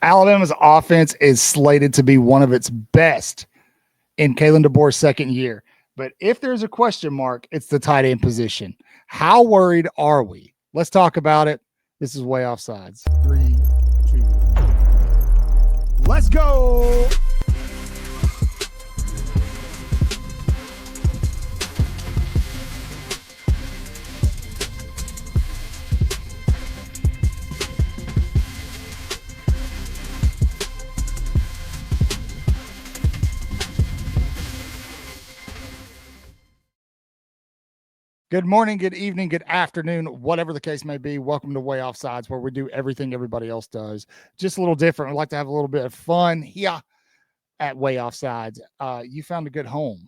Alabama's offense is slated to be one of its best in Kalen DeBoer's second year. But if there's a question mark, it's the tight end position. How worried are we? Let's talk about it. This is Way Offsides. 3, 2, let's go. Good morning, good evening, good afternoon, whatever the case may be. Welcome to Way Offsides, where we do everything everybody else does, just a little different. We like to have a little bit of fun here at Way Offsides. You found a good home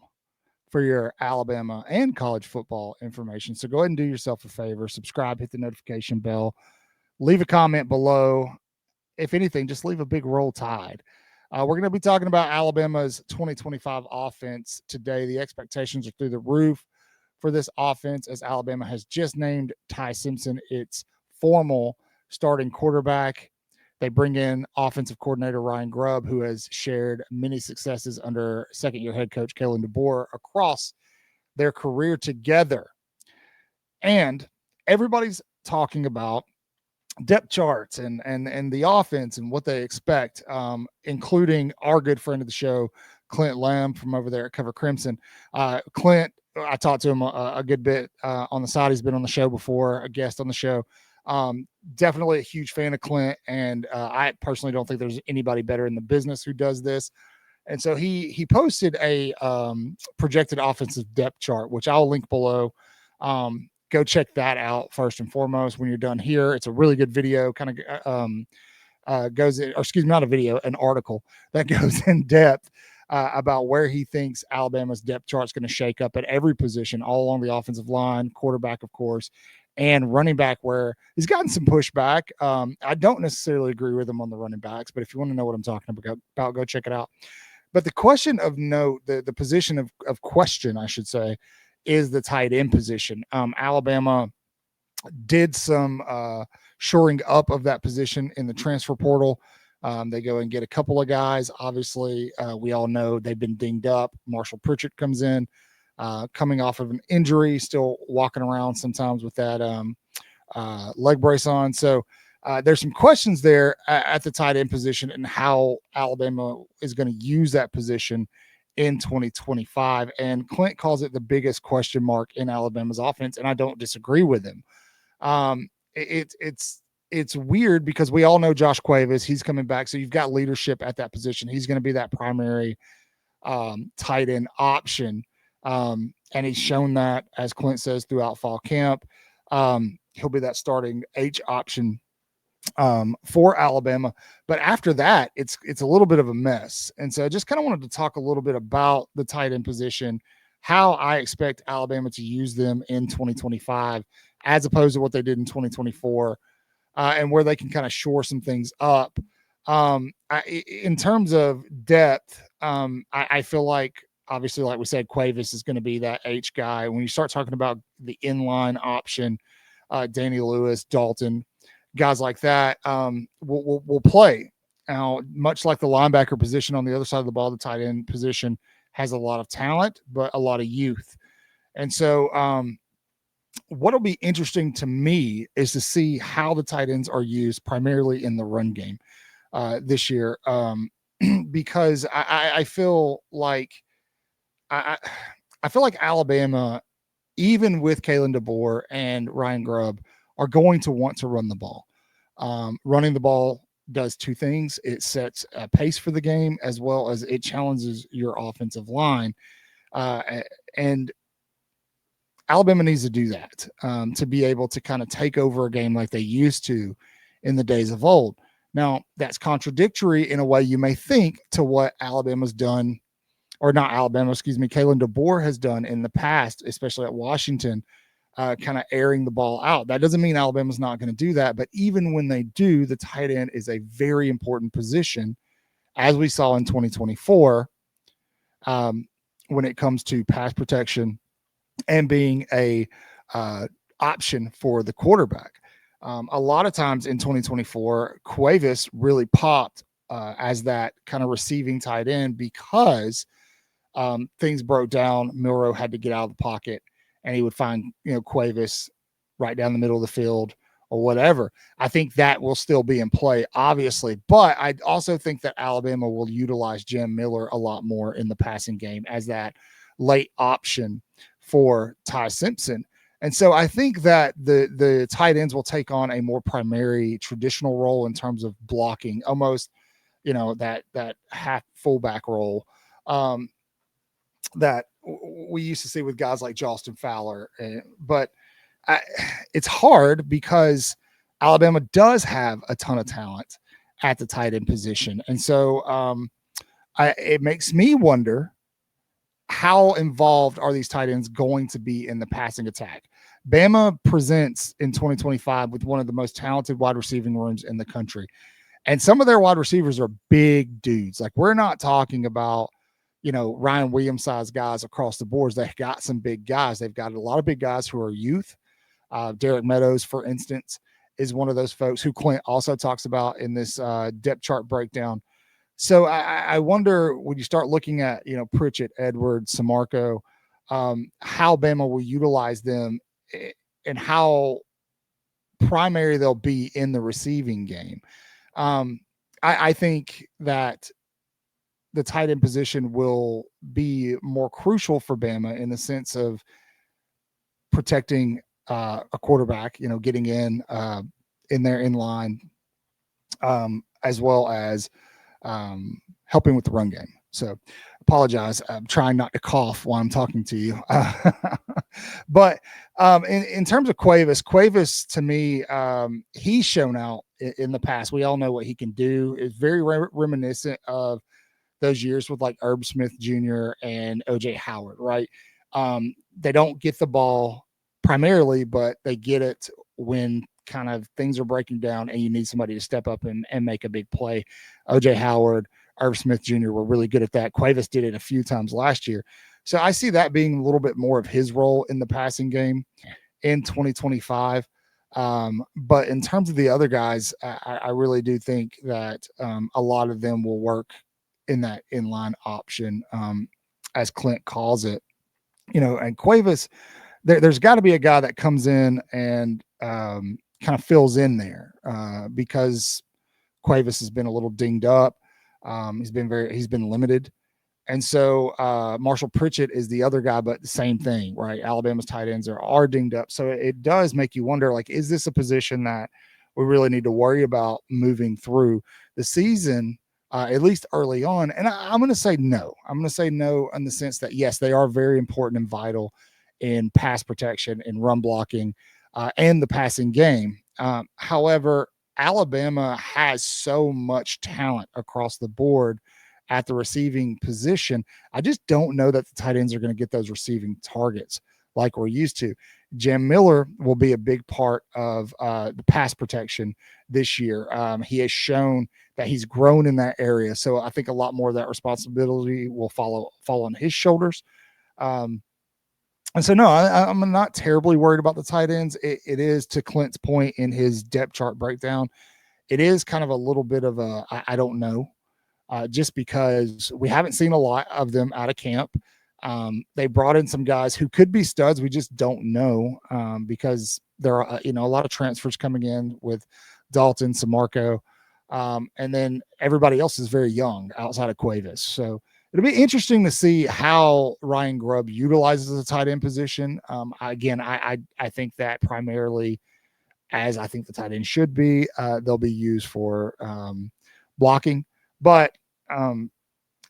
for your Alabama and college football information. So go ahead and do yourself a favor, subscribe, hit the notification bell, leave a comment below. If anything, just leave a big Roll Tide. We're going to be talking about Alabama's 2025 offense today. The expectations are through the roof for this offense, as Alabama has just named Ty Simpson its formal starting quarterback. They bring in offensive coordinator Ryan Grubb, who has shared many successes under second-year head coach Kalen DeBoer across their career together. And everybody's talking about depth charts and the offense and what they expect, including our good friend of the show, Clint Lamb from over there at Cover Crimson. Clint, I talked to him a good bit on the side. He's been on the show before, a guest on the show. Definitely a huge fan of Clint, and I personally don't think there's anybody better in the business who does this. And so he posted a projected offensive depth chart, which I'll link below. Go check that out first and foremost when you're done here. It's a really good video, kind of goes in, or excuse me, not a video, an article that goes in depth about where he thinks Alabama's depth chart is going to shake up at every position, all along the offensive line, quarterback, of course, and running back, where he's gotten some pushback. I don't necessarily agree with him on the running backs, but if you want to know what I'm talking about, go check it out. But the question of note, the position of question, I should say, is the tight end position. Alabama did some shoring up of that position in the transfer portal. They go and get a couple of guys. Obviously, we all know they've been dinged up. Marshall Pritchett comes in, coming off of an injury, still walking around sometimes with that leg brace on. So there's some questions there at the tight end position and how Alabama is going to use that position in 2025. And Clint calls it the biggest question mark in Alabama's offense, and I don't disagree with him. It's weird because we all know Josh Cuevas, he's coming back. So you've got leadership at that position. He's going to be that primary tight end option. And he's shown that, as Clint says, throughout fall camp. He'll be that starting H option for Alabama. But after that, it's a little bit of a mess. And so I just kind of wanted to talk a little bit about the tight end position, how I expect Alabama to use them in 2025, as opposed to what they did in 2024. And where they can kind of shore some things up. In terms of depth, I feel like, obviously, like we said, Cuevas is going to be that H guy. When you start talking about the inline option, Danny Lewis, Dalton, guys like that will play. Now, much like the linebacker position on the other side of the ball, the tight end position has a lot of talent, but a lot of youth. And so what'll be interesting to me is to see how the tight ends are used primarily in the run game this year, because I feel like I feel like Alabama, even with Kalen DeBoer and Ryan Grubb, are going to want to run the ball. Running the ball does two things: it sets a pace for the game, as well as it challenges your offensive line, and Alabama needs to do that to be able to kind of take over a game like they used to in the days of old. Now, that's contradictory in a way you may think to what Alabama's done, or not Alabama, excuse me, Kalen DeBoer has done in the past, especially at Washington, kind of airing the ball out. That doesn't mean Alabama's not going to do that, but even when they do, the tight end is a very important position, as we saw in 2024, when it comes to pass protection and being a option for the quarterback. A lot of times in 2024, Cuevas really popped as that kind of receiving tight end because things broke down. Milroe had to get out of the pocket, and he would find Cuevas right down the middle of the field or whatever. I think that will still be in play, obviously, but I also think that Alabama will utilize Jam Miller a lot more in the passing game as that late option for Ty Simpson. And so I think that the tight ends will take on a more primary traditional role in terms of blocking, almost that half fullback role. That we used to see with guys like Justin Fowler. But it's hard because Alabama does have a ton of talent at the tight end position. And so it makes me wonder, how involved are these tight ends going to be in the passing attack? Bama presents in 2025 with one of the most talented wide receiving rooms in the country. And some of their wide receivers are big dudes. Like, we're not talking about, Ryan Williams size guys across the boards. They've got some big guys. They've got a lot of big guys who are youth. Derek Meadows, for instance, is one of those folks who Clint also talks about in this depth chart breakdown. So I wonder, when you start looking at, Pritchett, Edwards, Samarco, how Bama will utilize them and how primary they'll be in the receiving game. I think that the tight end position will be more crucial for Bama in the sense of protecting a quarterback, getting in there in line, as well as helping with the run game. So apologize. I'm trying not to cough while I'm talking to you. But in terms of Cuevas to me, he's shown out in the past. We all know what he can do. It's very reminiscent of those years with like Herb Smith Jr. and OJ Howard, right? They don't get the ball primarily, but they get it when kind of things are breaking down and you need somebody to step up and make a big play. OJ Howard, Irv Smith Jr. were really good at that. Cuevas did it a few times last year. So I see that being a little bit more of his role in the passing game in 2025. But in terms of the other guys, I really do think that a lot of them will work in that inline option, as Clint calls it. And Cuevas, there's got to be a guy that comes in and kind of fills in there because Cuevas has been a little dinged up. He's been limited. And so Marshall Pritchett is the other guy, but the same thing, right? Alabama's tight ends are dinged up. So it does make you wonder, like, is this a position that we really need to worry about moving through the season, at least early on? And I'm going to say no. I'm going to say no in the sense that, yes, they are very important and vital in pass protection and run blocking and the passing game. However, Alabama has so much talent across the board at the receiving position. I just don't know that the tight ends are going to get those receiving targets like we're used to. Jam Miller will be a big part of the pass protection this year. He has shown that he's grown in that area. So I think a lot more of that responsibility will fall on his shoulders. And so, no, I'm not terribly worried about the tight ends. It is, to Clint's point in his depth chart breakdown, it is kind of a little bit of I don't know, just because we haven't seen a lot of them out of camp. They brought in some guys who could be studs. We just don't know because there are, a lot of transfers coming in with Dalton, Samarco, and then everybody else is very young outside of Cuevas. So it'll be interesting to see how Ryan Grubb utilizes the tight end position. I think that primarily, as I think the tight end should be, they'll be used for blocking. But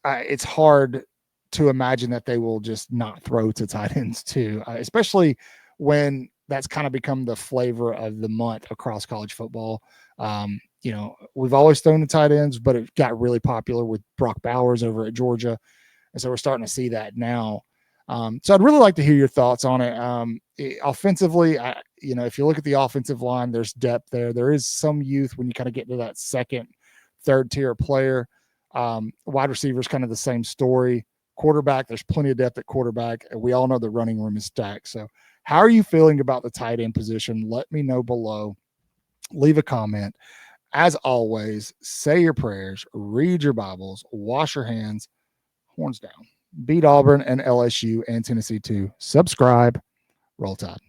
it's hard to imagine that they will just not throw to tight ends too, especially when that's kind of become the flavor of the month across college football. We've always thrown to tight ends, but it got really popular with Brock Bowers over at Georgia. And so we're starting to see that now. So I'd really like to hear your thoughts on it. Offensively, if you look at the offensive line, there's depth there. There is some youth when you kind of get to that second, third tier player. Wide receivers, kind of the same story. Quarterback, there's plenty of depth at quarterback. And we all know the running room is stacked. So how are you feeling about the tight end position? Let me know below. leave a comment. As always, say your prayers, read your Bibles, wash your hands, horns down. Beat Auburn and LSU and Tennessee too. Subscribe. Roll Tide.